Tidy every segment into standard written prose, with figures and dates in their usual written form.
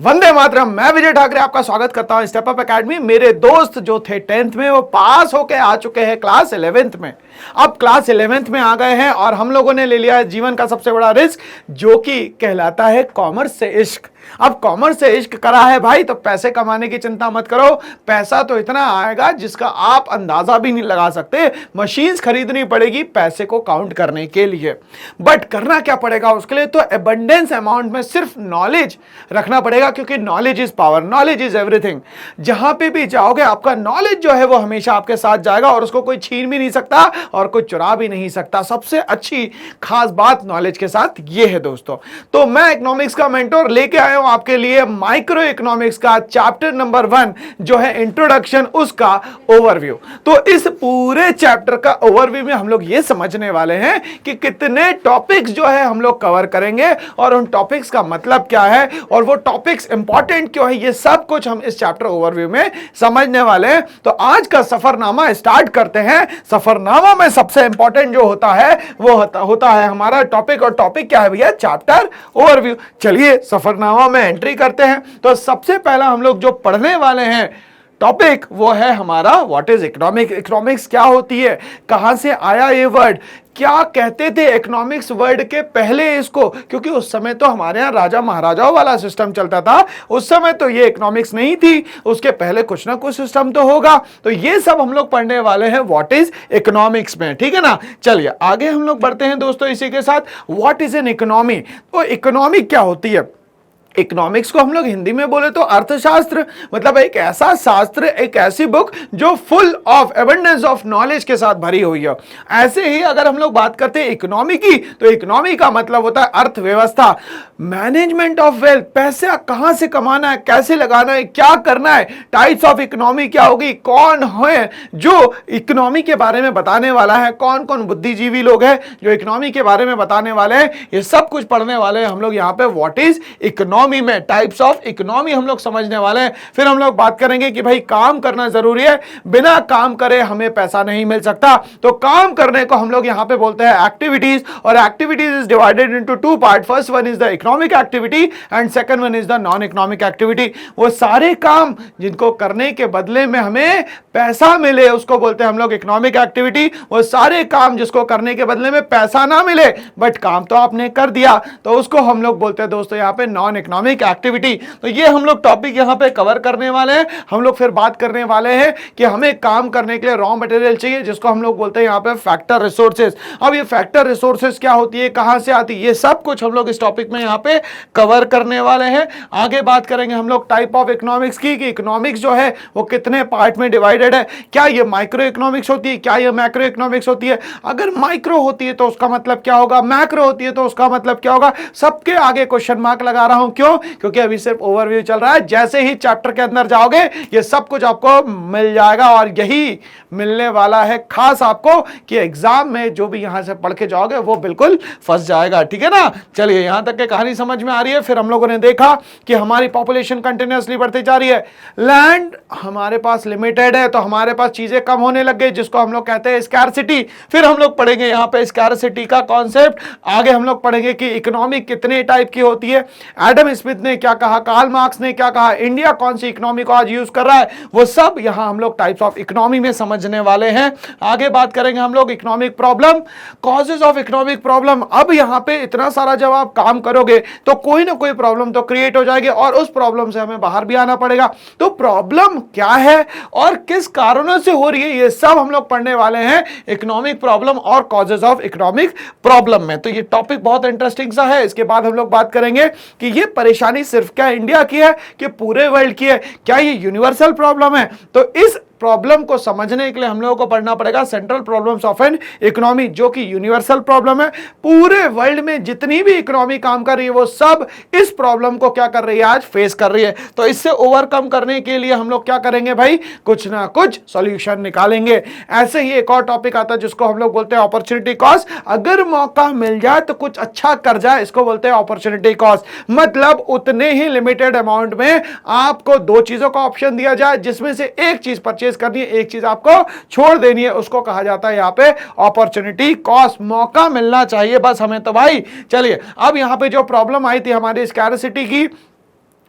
वंदे मातरम। मैं विजय ठाकरे आपका स्वागत करता हूं स्टेप अप एकेडमी। मेरे दोस्त जो थे 10th में वो पास होके आ चुके हैं क्लास 11th में। अब क्लास 11th में आ गए हैं और हम लोगों ने ले लिया है जीवन का सबसे बड़ा रिस्क, जो कि कहलाता है कॉमर्स से इश्क। अब कॉमर्स से इश्क करा है भाई तो पैसे कमाने की चिंता मत करो। पैसा तो इतना आएगा जिसका आप अंदाजा भी नहीं लगा सकते। मशीन्स खरीदनी पड़ेगी पैसे को काउंट करने के लिए। बट करना क्या पड़ेगा उसके लिए? तो एबंडेंस अमाउंट में सिर्फ नॉलेज रखना पड़ेगा, क्योंकि knowledge is power, knowledge is everything. जहां पे भी जाओगे आपका नॉलेज जो है वो हमेशा आपके साथ जाएगा और उसको कोई छीन भी नहीं सकता और कोई चुरा भी नहीं सकता। सबसे अच्छी खास बात नॉलेज के साथ ये है दोस्तों। तो मैं इकोनॉमिक्स का मेंटोर लेके आया हूं आपके लिए माइक्रो इकोनॉमिक्स का चैप्टर नंबर 1 जो है इंट्रोडक्शन, उसका ओवरव्यू। तो इस पूरे चैप्टर का ओवरव्यू में हम लोग ये समझने वाले हैं कि कितने टॉपिक्स जो है हम लोग कवर करेंगे और उन टॉपिक्स का मतलब क्या है और वो टॉपिक्स इंपॉर्टेंट क्यों है, ये सब कुछ हम इस चैप्टर ओवरव्यू में समझने वाले हैं। तो आज का सफरनामा स्टार्ट करते हैं। सफरनामा में सबसे इंपॉर्टेंट जो होता है वो होता है हमारा टॉपिक। और टॉपिक क्या है भैया? Chapter overview. चलिए सफरनामा में एंट्री करते हैं। तो सबसे पहला हम लोग जो पढ़ने वाले हैं टॉपिक वो है हमारा व्हाट इज इकोनॉमिक्स। इकोनॉमिक्स क्या होती है, कहां से आया ये वर्ड, क्या कहते थे इकोनॉमिक्स वर्ड के पहले इसको, क्योंकि उस समय तो हमारे यहां राजा महाराजाओं वाला सिस्टम चलता था। उस समय तो ये इकोनॉमिक्स नहीं थी, उसके पहले कुछ ना कुछ सिस्टम तो होगा। तो ये सब हम लोग पढ़ने वाले हैं व्हाट इज इकोनॉमिक्स में, ठीक है ना। चलिए आगे हम लोग बढ़ते हैं दोस्तों इसी के साथ। What is an economy? तो इकोनॉमी क्या होती है? इकोनॉमिक्स को हम लोग हिंदी में बोले तो अर्थशास्त्र, मतलब एक ऐसा शास्त्र, एक ऐसी बुक जो full of abundance of knowledge के साथ भरी हुई है। ऐसे ही अगर हम लोग बात करते हैं इकोनॉमी की, तो इकोनॉमी का मतलब होता है अर्थव्यवस्था, मैनेजमेंट ऑफ वेल्थ, पैसा कहां से कमाना है, कैसे लगाना है, क्या करना है। टाइप्स ऑफ इकोनॉमी क्या होगी, कौन है जो इकोनॉमी के बारे में बताने वाला है, कौन कौन बुद्धिजीवी लोग हैं जो इकोनॉमी के बारे में बताने वाले हैं, ये सब कुछ पढ़ने वाले हैं हम लोग यहाँ पे व्हाट इज इकोनॉमी में। टाइप्स ऑफ इकोनॉमी हम लोग समझने वाले हैं। फिर हम लोग बात करेंगे कि भाई काम करना जरूरी है, बिना काम करे हमें पैसा नहीं मिल सकता। तो काम करने को हम लोग यहां पे बोलते हैं एक्टिविटीज, और activities is divided into 2 part. First one is the economic activity and second one is the non economic activity. वो सारे काम जिनको करने के बदले में हमें पैसा मिले उसको बोलते हैं हम लोग इकोनॉमिक एक्टिविटी। वो सारे काम जिसको करने के बदले में पैसा ना मिले बट काम तो आपने कर दिया, तो उसको हम लोग बोलते हैं दोस्तों यहाँ पे नॉन इकोनॉमिक एक्टिविटी। तो ये हम लोग टॉपिक यहां पे कवर करने वाले हैं। हम लोग फिर बात करने वाले हैं कि हमें काम करने के लिए रॉ मटेरियल चाहिए, जिसको हम लोग बोलते हैं यहां पे फैक्टर रिसोर्सेज। अब ये फैक्टर रिसोर्सेज क्या होती है, कहां से आती है, ये सब कुछ हम लोग इस टॉपिक में यहां पे कवर करने वाले हैं। आगे बात करेंगे हम लोग टाइप ऑफ इकोनॉमिक्स की, कि इकोनॉमिक्स जो है वो कितने पार्ट में डिवाइडेड है। क्या ये माइक्रो इकोनॉमिक्स होती है, क्या ये मैक्रो इकोनॉमिक्स होती है? अगर माइक्रो होती है तो उसका मतलब क्या होगा, मैक्रो होती है तो उसका मतलब क्या होगा? सबके आगे क्वेश्चन मार्क लगा रहा हूं। क्यों? क्योंकि अभी सिर्फ ओवरव्यू चल रहा है। जैसे ही चैप्टर के अंदर जाओगे ये सब कुछ आपको मिल जाएगा, और यही मिलने वाला है खास आपको कि एग्जाम में जो भी यहां से पढ़ के जाओगे वो बिल्कुल फंस जाएगा, ठीक है ना। चलिए यहां तक की कहानी समझ में आ रही है। फिर हम लोगों ने देखा कि हमारी पॉपुलेशन कंटिन्यूअसली बढ़ती जा रही है, लैंड हमारे पास लिमिटेड है, तो हमारे पास चीजें कम होने लग गई, जिसको हम लोग कहते हैं स्कैरसिटी। फिर हम लोग पढ़ेंगे यहां पे स्कैरसिटी का कॉन्सेप्ट। आगे हम लोग पढ़ेंगे कि इकोनॉमी कितने टाइप की होती है, एडम स्मिथ ने क्या कहा, कार्ल मार्क्स ने क्या कहा, इंडिया कौन सी इकोनॉमी को आज यूज कर रहा है, वो सब यहां हम लोग टाइप्स ऑफ इकोनॉमी में समझने वाले हैं। आगे बात करेंगे हम लोग economic problem, causes of economic problem. अब यहां पे इतना सारा जब आप काम करोगे तो कोई ना कोई प्रॉब्लम तो क्रिएट हो जाएगी और उस प्रॉब्लम से हमें बाहर भी आना पड़ेगा। तो प्रॉब्लम क्या है और किस कारणों से हो रही है, ये सब हम लोग पढ़ने वाले हैं इकोनॉमिक प्रॉब्लम और कॉजेज ऑफ इकोनॉमिक प्रॉब्लम में। तो ये टॉपिक बहुत इंटरेस्टिंग सा है। इसके बाद हम लोग बात करेंगे कि ये परेशानी सिर्फ क्या इंडिया की है कि पूरे वर्ल्ड की है, क्या ये यूनिवर्सल प्रॉब्लम है? तो इस प्रॉब्लम को समझने के लिए हम लोगों को पढ़ना पड़ेगा central problems of an economy, जो कि यूनिवर्सल प्रॉब्लम है। पूरे वर्ल्ड में जितनी भी इकोनॉमी काम कर रही है वो सब इस प्रॉब्लम को क्या कर रही है, आज फेस कर रही है। तो इससे ओवरकम करने के लिए हम लोग क्या करेंगे भाई, कुछ ना कुछ सॉल्यूशन निकालेंगे। ऐसे ही एक और टॉपिक आता है जिसको हम लोग बोलते हैं अपॉर्चुनिटी कॉस्ट। अगर मौका मिल जाए तो कुछ अच्छा कर जाए, इसको बोलते हैं अपॉर्चुनिटी कॉस्ट। मतलब उतने ही लिमिटेड अमाउंट में आपको 2 चीजों का ऑप्शन दिया जाए, जिसमें से एक चीज परचेज करनी है, एक चीज आपको छोड़ देनी है, उसको कहा जाता है यहां पे अपॉर्चुनिटी कॉस्ट। मौका मिलना चाहिए बस हमें तो भाई। चलिए अब यहां पे जो प्रॉब्लम आई थी हमारी स्कैरसिटी की,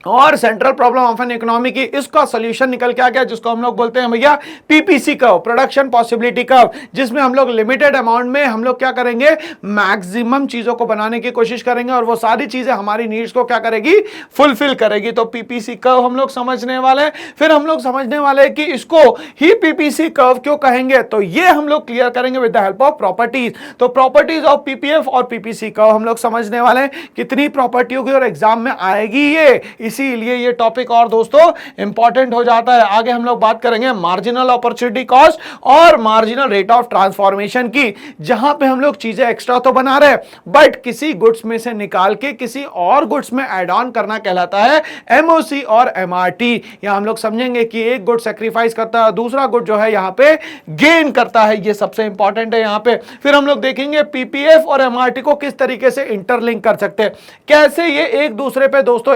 और central problem of an economy की इसका सॉल्यूशन निकल के आ गया, जिसको हम लोग बोलते हैं भैया PPC curve, production possibility curve, जिसमें हम लोग लिमिटेड अमाउंट में हम लोग क्या करेंगे, मैक्सिमम चीजों को बनाने की कोशिश करेंगे और वो सारी चीजें हमारी नीड्स को क्या करेगी, फुलफिल करेगी। तो पीपीसी कर्व हम लोग समझने वाले हैं। फिर हम लोग समझने वाले हैं कि इसको ही पीपीसी कर्व क्यों कहेंगे, तो ये हम लोग क्लियर करेंगे with the help of properties. तो प्रॉपर्टीज ऑफ पीपीएफ और पीपीसी कर्व हम लोग समझने वाले हैं, कितनी प्रॉपर्टी होगी और एग्जाम में आएगी ये, इसीलिए ये टॉपिक और दोस्तों इंपॉर्टेंट हो जाता है। आगे हम लोग बात करेंगे मार्जिनल अपॉर्चुनिटी कॉस्ट और मार्जिनल रेट ऑफ ट्रांसफॉर्मेशन की, जहां पे हम लोग चीजें एक्स्ट्रा तो बना रहे हैं बट किसी गुड्स में से निकाल के किसी और गुड्स में ऐड ऑन करना कहलाता है एमओसी और एमआरटी। यहां हम लोग समझेंगे कि एक गुड सैक्रिफाइस करता है, दूसरा गुड जो है यहां पे गेन करता है, ये सबसे इंपॉर्टेंट है यहां पे। फिर हम लोग देखेंगे पीपीएफ और एमआरटी को किस तरीके से इंटरलिंक कर सकते हैं, कैसे ये एक दूसरे पे दोस्तों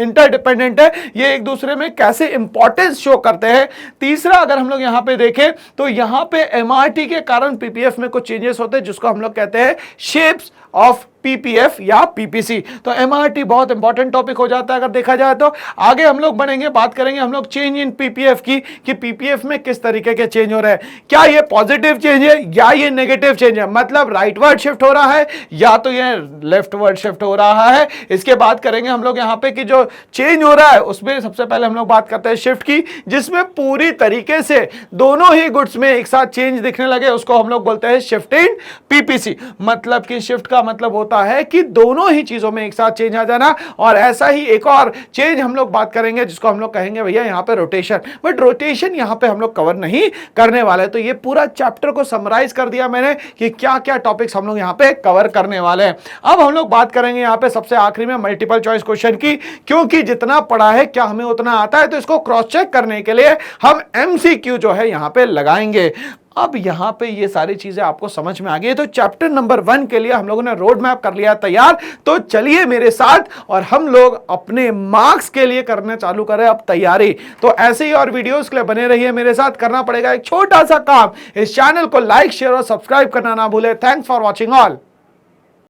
इंटरडिपेंडेंट है, ये एक दूसरे में कैसे इंपॉर्टेंस शो करते हैं। तीसरा अगर हम लोग यहां पे देखें तो यहां पे एमआरटी के कारण पीपीएफ में कुछ चेंजेस होते हैं, जिसको हम लोग कहते हैं शेप्स ऑफ पीपीएफ या पीपीसी। तो एमआरटी बहुत इंपॉर्टेंट टॉपिक हो जाता है अगर देखा जाए तो। आगे हम लोग बढ़ेंगे, बात करेंगे हम लोग चेंज इन पीपीएफ की, कि पीपीएफ में किस तरीके के चेंज हो रहे हैं, क्या ये पॉजिटिव चेंज है या ये नेगेटिव चेंज है, मतलब राइटवर्ड शिफ्ट हो रहा है या तो ये लेफ्टवर्ड शिफ्ट हो रहा है। इसके बाद करेंगे हम लोग यहाँ पे कि जो चेंज हो रहा है उसमें सबसे पहले हम लोग बात करते हैं शिफ्ट की, जिसमें पूरी तरीके से दोनों ही गुड्स में एक साथ चेंज दिखने लगे, उसको हम लोग बोलते हैं शिफ्ट इन पीपीसी। मतलब कि शिफ्ट का मतलब होता है कि दोनों ही चीजों में एक साथ चेंज आ जाना। और ऐसा ही एक और चेंज हम लोग बात करेंगे जिसको हम लोग कहेंगे भैया यहां पे रोटेशन, बट रोटेशन यहां पे हम लोग कवर नहीं करने वाले। तो ये पूरा चैप्टर को समराइज कर दिया मैंने कि क्या क्या टॉपिक्स हम लोग यहां पे कवर करने वाले हैं। अब हम लोग बात करेंगे यहां पे सबसे आखिरी में मल्टीपल चॉइस क्वेश्चन की, क्योंकि जितना पढ़ा है क्या हमें उतना आता है, तो इसको क्रॉस चेक करने के लिए हम एमसीक्यू जो है यहां पे लगाएंगे। अब यहां पे ये सारी चीजें आपको समझ में आ गई, तो चैप्टर नंबर 1 के लिए हम लोगों ने रोड मैप कर लिया तैयार। तो चलिए मेरे साथ और हम लोग अपने मार्क्स के लिए करना चालू करें अब तैयारी। तो ऐसे ही और वीडियोस के लिए बने रहिए मेरे साथ। करना पड़ेगा एक छोटा सा काम, इस चैनल को लाइक शेयर और सब्सक्राइब करना ना भूले। Thanks for watching all.